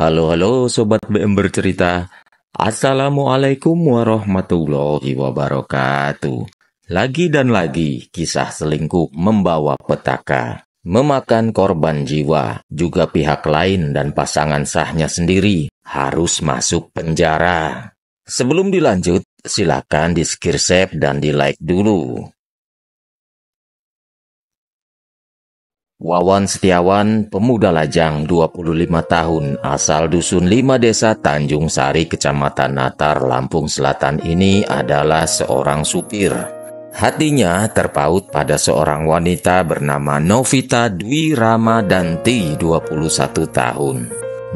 Halo Sobat BM Bercerita. Assalamualaikum warahmatullahi wabarakatuh. Lagi dan lagi kisah selingkuh membawa petaka, memakan korban jiwa. Juga pihak lain dan pasangan sahnya sendiri harus masuk penjara. Sebelum dilanjut, silakan di-share dan di-like dulu. Wawan Setiawan, pemuda lajang 25 tahun, asal Dusun 5 Desa Tanjung Sari, Kecamatan Natar, Lampung Selatan ini adalah seorang supir. Hatinya terpaut pada seorang wanita bernama Novita Dwi Ramadanti, 21 tahun.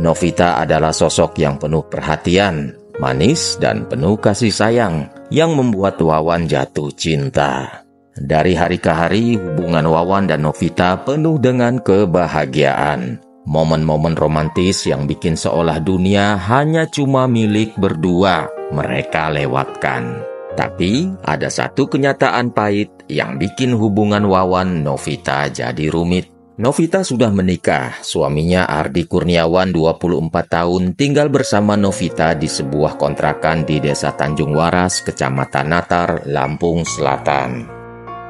Novita adalah sosok yang penuh perhatian, manis dan penuh kasih sayang yang membuat Wawan jatuh cinta. Dari hari ke hari, hubungan Wawan dan Novita penuh dengan kebahagiaan. Momen-momen romantis yang bikin seolah dunia hanya cuma milik berdua mereka lewatkan. Tapi ada satu kenyataan pahit yang bikin hubungan Wawan Novita jadi rumit. Novita sudah menikah, suaminya Ardi Kurniawan 24 tahun tinggal bersama Novita di sebuah kontrakan di Desa Tanjung Waras, Kecamatan Natar, Lampung Selatan.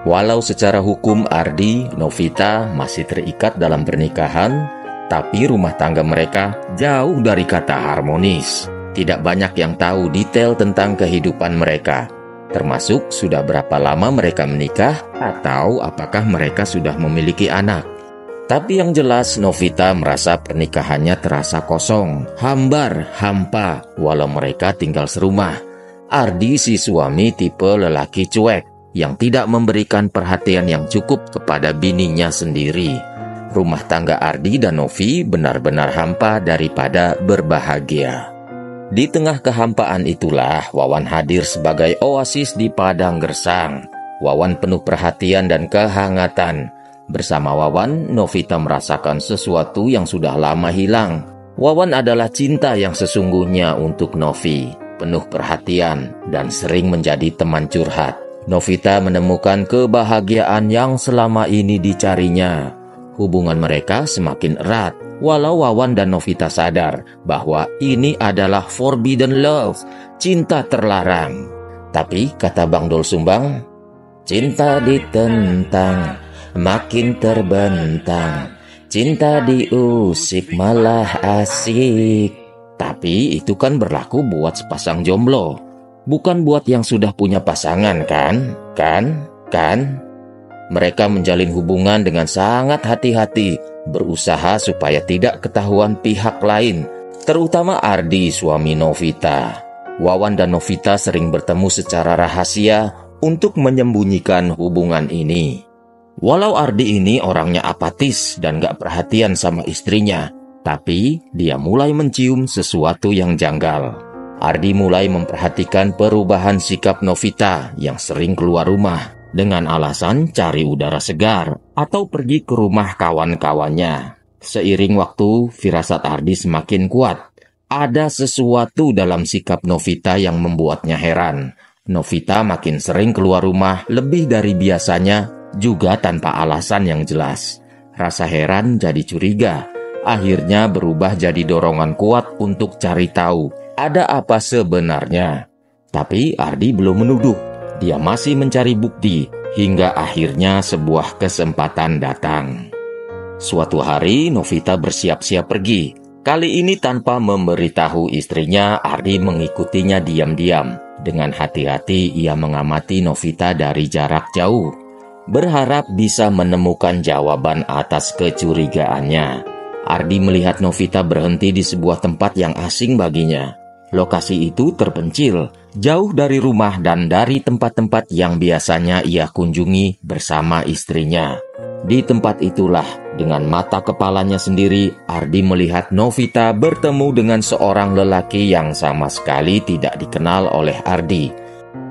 Walau secara hukum Ardi, Novita masih terikat dalam pernikahan, tapi rumah tangga mereka jauh dari kata harmonis. Tidak banyak yang tahu detail tentang kehidupan mereka, termasuk sudah berapa lama mereka menikah atau apakah mereka sudah memiliki anak. Tapi yang jelas Novita merasa pernikahannya terasa kosong, hambar, hampa, walau mereka tinggal serumah. Ardi si suami tipe lelaki cuek, yang tidak memberikan perhatian yang cukup kepada bininya sendiri. Rumah tangga Ardi dan Novi benar-benar hampa daripada berbahagia. Di tengah kehampaan itulah Wawan hadir sebagai oasis di padang gersang. Wawan penuh perhatian dan kehangatan. Bersama Wawan, Novita merasakan sesuatu yang sudah lama hilang. Wawan adalah cinta yang sesungguhnya untuk Novi, penuh perhatian dan sering menjadi teman curhat. Novita menemukan kebahagiaan yang selama ini dicarinya. Hubungan mereka semakin erat, walau Wawan dan Novita sadar bahwa ini adalah forbidden love, cinta terlarang. Tapi kata Bang Dol Sumbang, cinta ditentang, makin terbentang, cinta diusik malah asik. Tapi itu kan berlaku buat sepasang jomblo, bukan buat yang sudah punya pasangan kan? Mereka menjalin hubungan dengan sangat hati-hati, berusaha supaya tidak ketahuan pihak lain, terutama Ardi, suami Novita. Wawan dan Novita sering bertemu secara rahasia untuk menyembunyikan hubungan ini. Walau Ardi ini orangnya apatis dan gak perhatian sama istrinya, tapi dia mulai mencium sesuatu yang janggal. Ardi mulai memperhatikan perubahan sikap Novita yang sering keluar rumah dengan alasan cari udara segar atau pergi ke rumah kawan-kawannya. Seiring waktu, firasat Ardi semakin kuat. Ada sesuatu dalam sikap Novita yang membuatnya heran. Novita makin sering keluar rumah lebih dari biasanya, juga tanpa alasan yang jelas. Rasa heran jadi curiga, akhirnya berubah jadi dorongan kuat untuk cari tahu ada apa sebenarnya. Tapi Ardi belum menuduh. Dia masih mencari bukti hingga akhirnya sebuah kesempatan datang. Suatu hari Novita bersiap-siap pergi. Kali ini tanpa memberitahu istrinya, Ardi mengikutinya diam-diam. Dengan hati-hati ia mengamati Novita dari jarak jauh, berharap bisa menemukan jawaban atas kecurigaannya. Ardi melihat Novita berhenti di sebuah tempat yang asing baginya. Lokasi itu terpencil, jauh dari rumah dan dari tempat-tempat yang biasanya ia kunjungi bersama istrinya. Di tempat itulah, dengan mata kepalanya sendiri, Ardi melihat Novita bertemu dengan seorang lelaki yang sama sekali tidak dikenal oleh Ardi.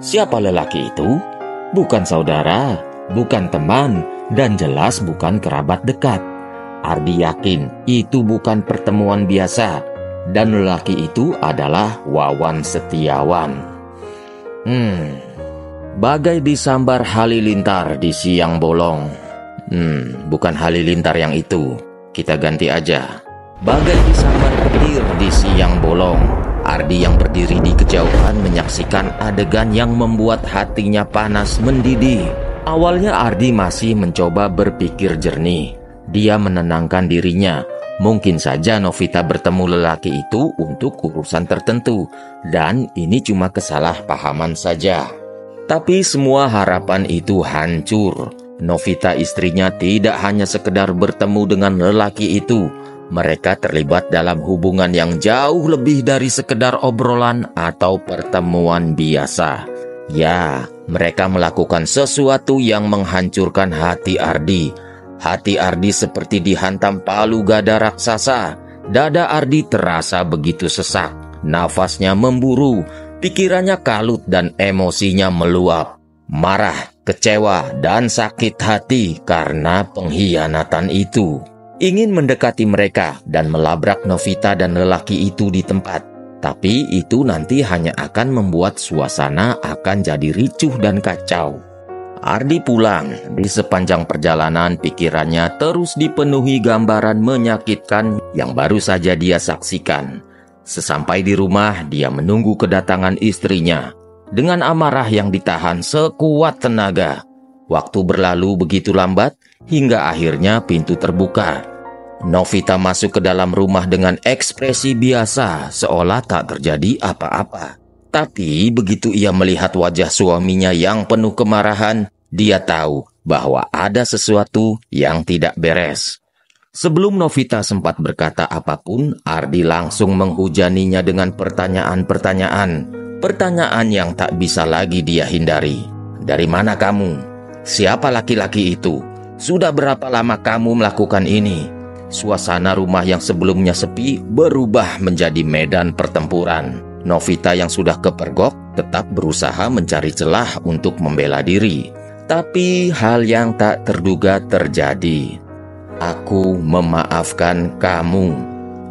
Siapa lelaki itu? Bukan saudara, bukan teman, dan jelas bukan kerabat dekat. Ardi yakin itu bukan pertemuan biasa. Dan lelaki itu adalah Wawan Setiawan. Bagai disambar halilintar di siang bolong. Bukan halilintar yang itu. Kita ganti aja. bagai disambar petir di siang bolong. Ardi yang berdiri di kejauhan menyaksikan adegan yang membuat hatinya panas mendidih. Awalnya Ardi masih mencoba berpikir jernih. Dia menenangkan dirinya. Mungkin saja Novita bertemu lelaki itu untuk urusan tertentu, dan ini cuma kesalahpahaman saja. Tapi semua harapan itu hancur. Novita istrinya tidak hanya sekedar bertemu dengan lelaki itu. Mereka terlibat dalam hubungan yang jauh lebih dari sekedar obrolan atau pertemuan biasa. Ya, mereka melakukan sesuatu yang menghancurkan hati Ardi. Hati Ardi seperti dihantam palu gada raksasa. Dada Ardi terasa begitu sesak. Nafasnya memburu, pikirannya kalut dan emosinya meluap. Marah, kecewa, dan sakit hati karena pengkhianatan itu. Ingin mendekati mereka dan melabrak Novita dan lelaki itu di tempat. Tapi itu nanti hanya akan membuat suasana akan jadi ricuh dan kacau. Ardi pulang. Di sepanjang perjalanan pikirannya terus dipenuhi gambaran menyakitkan yang baru saja dia saksikan. Sesampai di rumah, dia menunggu kedatangan istrinya. Dengan amarah yang ditahan sekuat tenaga. Waktu berlalu begitu lambat, hingga akhirnya pintu terbuka. Novita masuk ke dalam rumah dengan ekspresi biasa, seolah tak terjadi apa-apa. Tapi begitu ia melihat wajah suaminya yang penuh kemarahan, dia tahu bahwa ada sesuatu yang tidak beres. Sebelum Novita sempat berkata apapun, Ardi langsung menghujaninya dengan pertanyaan-pertanyaan. Pertanyaan yang tak bisa lagi dia hindari. Dari mana kamu? Siapa laki-laki itu? Sudah berapa lama kamu melakukan ini? Suasana rumah yang sebelumnya sepi berubah menjadi medan pertempuran. Novita yang sudah kepergok tetap berusaha mencari celah untuk membela diri. Tapi hal yang tak terduga terjadi. Aku memaafkan kamu,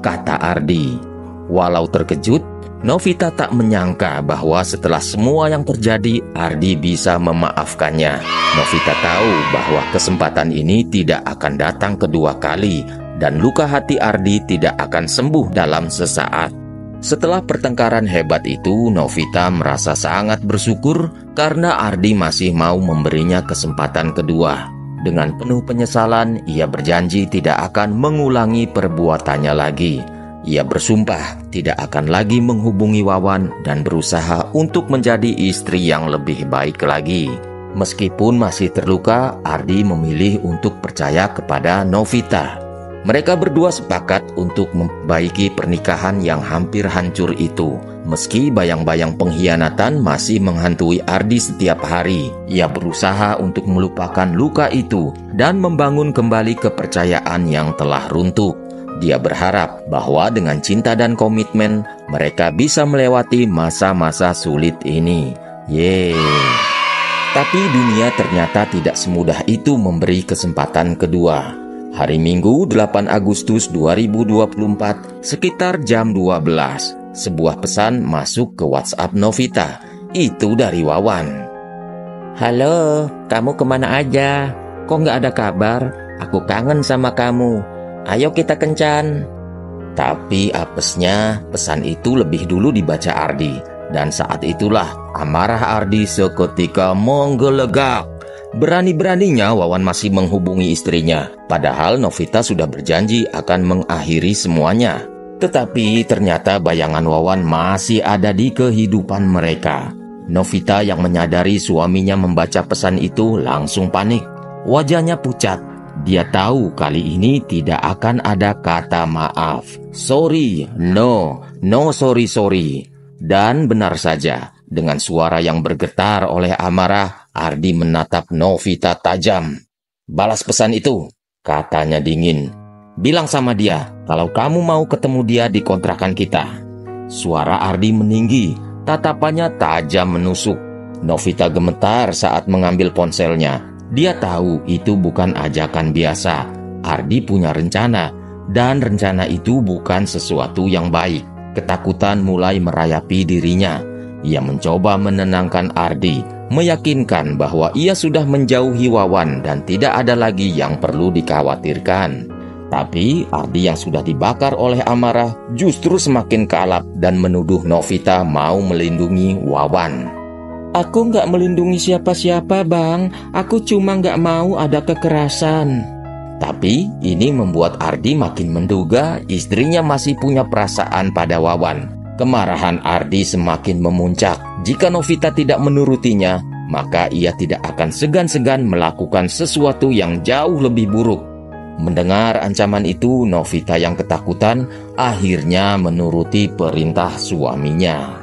kata Ardi. Walau terkejut, Novita tak menyangka bahwa setelah semua yang terjadi, Ardi bisa memaafkannya. Novita tahu bahwa kesempatan ini tidak akan datang kedua kali, dan luka hati Ardi tidak akan sembuh dalam sesaat. Setelah pertengkaran hebat itu, Novita merasa sangat bersyukur karena Ardi masih mau memberinya kesempatan kedua. Dengan penuh penyesalan, ia berjanji tidak akan mengulangi perbuatannya lagi. Ia bersumpah tidak akan lagi menghubungi Wawan dan berusaha untuk menjadi istri yang lebih baik lagi. Meskipun masih terluka, Ardi memilih untuk percaya kepada Novita. Mereka berdua sepakat untuk memperbaiki pernikahan yang hampir hancur itu. Meski bayang-bayang pengkhianatan masih menghantui Ardi setiap hari, ia berusaha untuk melupakan luka itu dan membangun kembali kepercayaan yang telah runtuh. Dia berharap bahwa dengan cinta dan komitmen, mereka bisa melewati masa-masa sulit ini. Yeay. Tapi dunia ternyata tidak semudah itu memberi kesempatan kedua. Hari Minggu 8 Agustus 2024, sekitar jam 12, sebuah pesan masuk ke WhatsApp Novita. Itu dari Wawan. Halo, kamu kemana aja? Kok nggak ada kabar? Aku kangen sama kamu. Ayo kita kencan. Tapi apesnya, pesan itu lebih dulu dibaca Ardi. Dan saat itulah amarah Ardi seketika menggelegak. Berani-beraninya Wawan masih menghubungi istrinya. Padahal Novita sudah berjanji akan mengakhiri semuanya. Tetapi ternyata bayangan Wawan masih ada di kehidupan mereka. Novita yang menyadari suaminya membaca pesan itu langsung panik. Wajahnya pucat. Dia tahu kali ini tidak akan ada kata maaf. Sorry, no sorry. Dan benar saja, dengan suara yang bergetar oleh amarah, Ardi menatap Novita tajam. Balas pesan itu, katanya dingin. Bilang sama dia, kalau kamu mau ketemu dia di kontrakan kita. Suara Ardi meninggi, tatapannya tajam menusuk. Novita gemetar saat mengambil ponselnya. Dia tahu itu bukan ajakan biasa. Ardi punya rencana, dan rencana itu bukan sesuatu yang baik. Ketakutan mulai merayapi dirinya. Ia mencoba menenangkan Ardi, meyakinkan bahwa ia sudah menjauhi Wawan dan tidak ada lagi yang perlu dikhawatirkan. Tapi Ardi yang sudah dibakar oleh amarah justru semakin kalap dan menuduh Novita mau melindungi Wawan. "Aku nggak melindungi siapa-siapa, Bang. Aku cuma nggak mau ada kekerasan." Tapi ini membuat Ardi makin menduga istrinya masih punya perasaan pada Wawan. Kemarahan Ardi semakin memuncak. Jika Novita tidak menurutinya, maka ia tidak akan segan-segan melakukan sesuatu yang jauh lebih buruk. Mendengar ancaman itu, Novita yang ketakutan akhirnya menuruti perintah suaminya.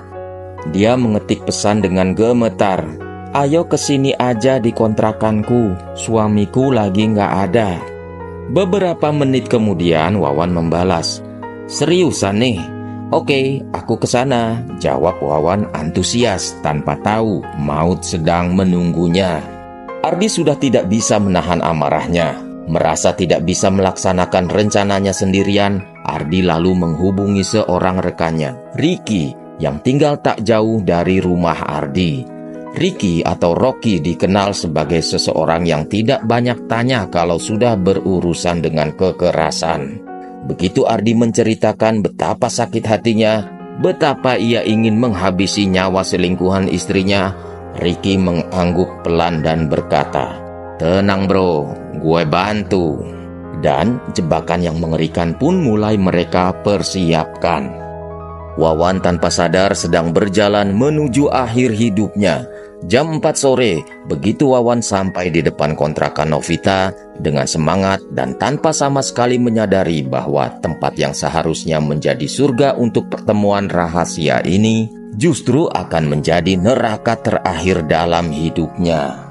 Dia mengetik pesan dengan gemetar, "Ayo kesini aja di kontrakanku, suamiku lagi nggak ada." Beberapa menit kemudian Wawan membalas, "Seriusan nih?" "Oke, aku kesana," jawab Wawan antusias tanpa tahu maut sedang menunggunya. Ardi sudah tidak bisa menahan amarahnya. Merasa tidak bisa melaksanakan rencananya sendirian, Ardi lalu menghubungi seorang rekannya, Ricky, yang tinggal tak jauh dari rumah Ardi. Ricky atau Rocky dikenal sebagai seseorang yang tidak banyak tanya kalau sudah berurusan dengan kekerasan. Begitu Ardi menceritakan betapa sakit hatinya, betapa ia ingin menghabisi nyawa selingkuhan istrinya, Ricky mengangguk pelan dan berkata, "Tenang bro, gue bantu." Dan jebakan yang mengerikan pun mulai mereka persiapkan. Wawan tanpa sadar sedang berjalan menuju akhir hidupnya. Jam 4 sore, begitu Wawan sampai di depan kontrakan Novita, dengan semangat dan tanpa sama sekali menyadari bahwa tempat yang seharusnya menjadi surga untuk pertemuan rahasia ini, justru akan menjadi neraka terakhir dalam hidupnya.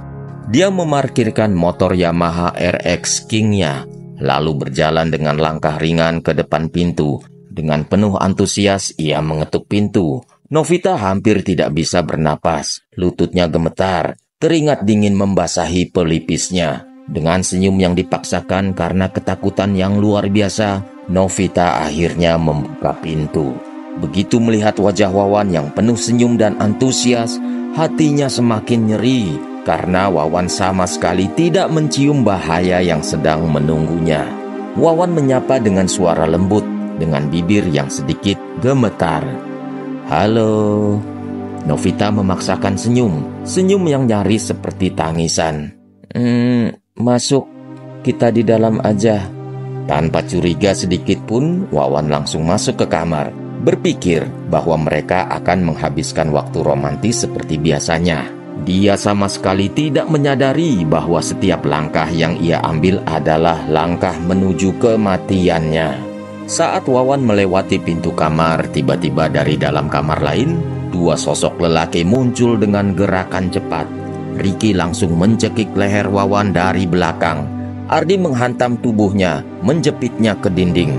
Dia memarkirkan motor Yamaha RX King-nya, lalu berjalan dengan langkah ringan ke depan pintu. Dengan penuh antusias, ia mengetuk pintu. Novita hampir tidak bisa bernapas, lututnya gemetar, keringat dingin membasahi pelipisnya. Dengan senyum yang dipaksakan karena ketakutan yang luar biasa, Novita akhirnya membuka pintu. Begitu melihat wajah Wawan yang penuh senyum dan antusias, hatinya semakin nyeri karena Wawan sama sekali tidak mencium bahaya yang sedang menunggunya. Wawan menyapa dengan suara lembut, dengan bibir yang sedikit gemetar. "Halo." Novita memaksakan senyum yang nyaris seperti tangisan. Masuk, kita di dalam aja." Tanpa curiga sedikit pun, Wawan langsung masuk ke kamar, berpikir bahwa mereka akan menghabiskan waktu romantis seperti biasanya. Dia sama sekali tidak menyadari bahwa setiap langkah yang ia ambil adalah langkah menuju kematiannya. Saat Wawan melewati pintu kamar, tiba-tiba dari dalam kamar lain, dua sosok lelaki muncul dengan gerakan cepat. Ricky langsung mencekik leher Wawan dari belakang. Ardi menghantam tubuhnya, menjepitnya ke dinding.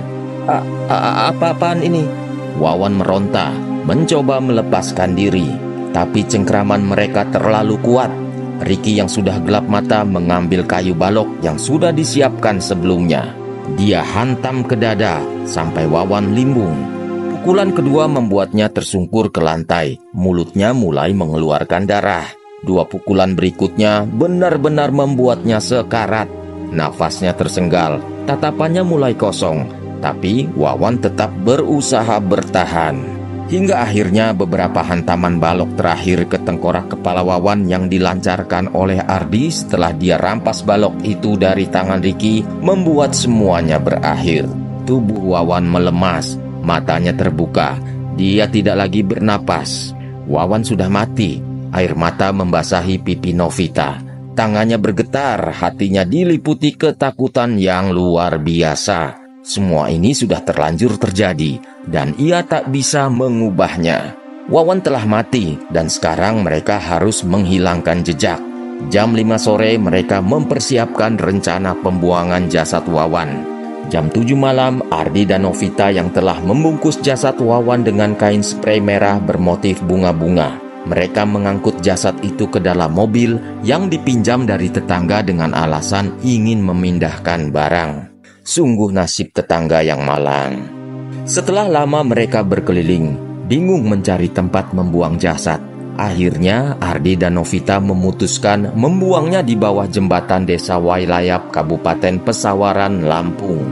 Apa-apaan ini?" Wawan meronta, mencoba melepaskan diri. Tapi cengkraman mereka terlalu kuat. Ricky yang sudah gelap mata mengambil kayu balok yang sudah disiapkan sebelumnya. Dia hantam ke dada sampai Wawan limbung. Pukulan kedua membuatnya tersungkur ke lantai. Mulutnya mulai mengeluarkan darah. Dua pukulan berikutnya benar-benar membuatnya sekarat. Nafasnya tersenggal, tatapannya mulai kosong. Tapi Wawan tetap berusaha bertahan. Hingga akhirnya beberapa hantaman balok terakhir ke tengkorak kepala Wawan yang dilancarkan oleh Ardi setelah dia rampas balok itu dari tangan Ricky membuat semuanya berakhir. Tubuh Wawan melemas, matanya terbuka, dia tidak lagi bernapas. Wawan sudah mati, air mata membasahi pipi Novita. Tangannya bergetar, hatinya diliputi ketakutan yang luar biasa. Semua ini sudah terlanjur terjadi dan ia tak bisa mengubahnya. Wawan telah mati dan sekarang mereka harus menghilangkan jejak. Jam 5 sore mereka mempersiapkan rencana pembuangan jasad Wawan. Jam 7 malam, Ardi dan Novita yang telah membungkus jasad Wawan dengan kain sprei merah bermotif bunga-bunga. Mereka mengangkut jasad itu ke dalam mobil yang dipinjam dari tetangga dengan alasan ingin memindahkan barang. Sungguh nasib tetangga yang malang. Setelah lama mereka berkeliling, bingung mencari tempat membuang jasad. Akhirnya Ardi dan Novita memutuskan membuangnya di bawah jembatan Desa Wailayap, Kabupaten Pesawaran, Lampung.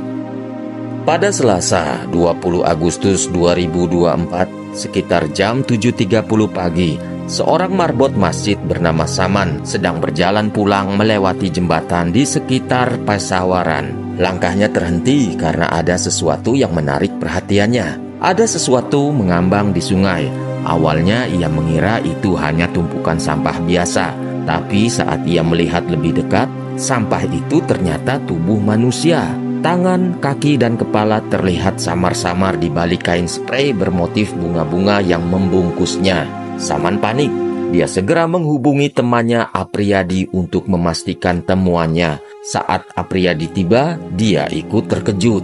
Pada Selasa 20 Agustus 2024 sekitar jam 7.30 pagi, seorang marbot masjid bernama Saman sedang berjalan pulang melewati jembatan di sekitar Pasawaran. Langkahnya terhenti karena ada sesuatu yang menarik perhatiannya. Ada sesuatu mengambang di sungai. Awalnya ia mengira itu hanya tumpukan sampah biasa, tapi saat ia melihat lebih dekat, sampah itu ternyata tubuh manusia. Tangan, kaki, dan kepala terlihat samar-samar di balik kain sprei bermotif bunga-bunga yang membungkusnya. Saman panik. Dia segera menghubungi temannya Apriyadi untuk memastikan temuannya. Saat Apriyadi tiba, dia ikut terkejut.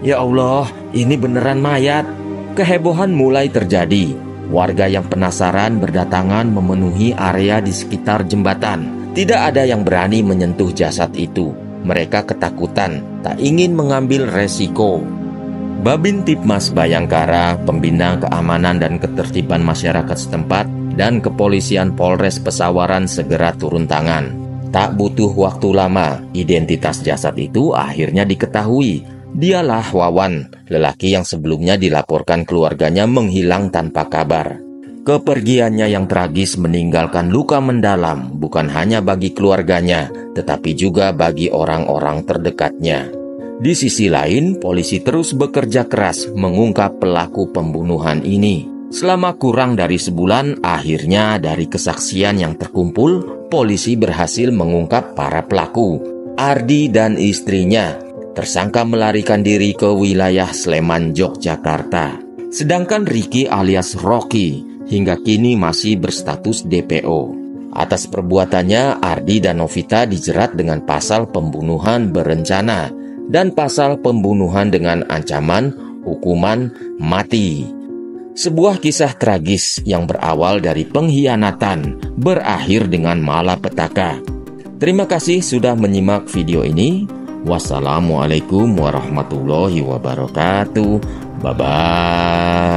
Ya Allah, ini beneran mayat. Kehebohan mulai terjadi. Warga yang penasaran berdatangan memenuhi area di sekitar jembatan. Tidak ada yang berani menyentuh jasad itu. Mereka ketakutan, tak ingin mengambil resiko. Babin Tipmas Bayangkara, Pembina Keamanan dan Ketertiban Masyarakat setempat, dan Kepolisian Polres Pesawaran segera turun tangan. Tak butuh waktu lama, identitas jasad itu akhirnya diketahui. Dialah Wawan, lelaki yang sebelumnya dilaporkan keluarganya menghilang tanpa kabar. Kepergiannya yang tragis meninggalkan luka mendalam bukan hanya bagi keluarganya, tetapi juga bagi orang-orang terdekatnya. Di sisi lain, polisi terus bekerja keras mengungkap pelaku pembunuhan ini. Selama kurang dari sebulan, akhirnya dari kesaksian yang terkumpul, polisi berhasil mengungkap para pelaku. Ardi dan istrinya, tersangka melarikan diri ke wilayah Sleman, Yogyakarta. Sedangkan Ricky alias Rocky hingga kini masih berstatus DPO. Atas perbuatannya, Ardi dan Novita dijerat dengan pasal pembunuhan berencana dan pasal pembunuhan dengan ancaman hukuman mati. Sebuah kisah tragis yang berawal dari pengkhianatan berakhir dengan malapetaka. Terima kasih sudah menyimak video ini. Wassalamualaikum warahmatullahi wabarakatuh. Bye-bye.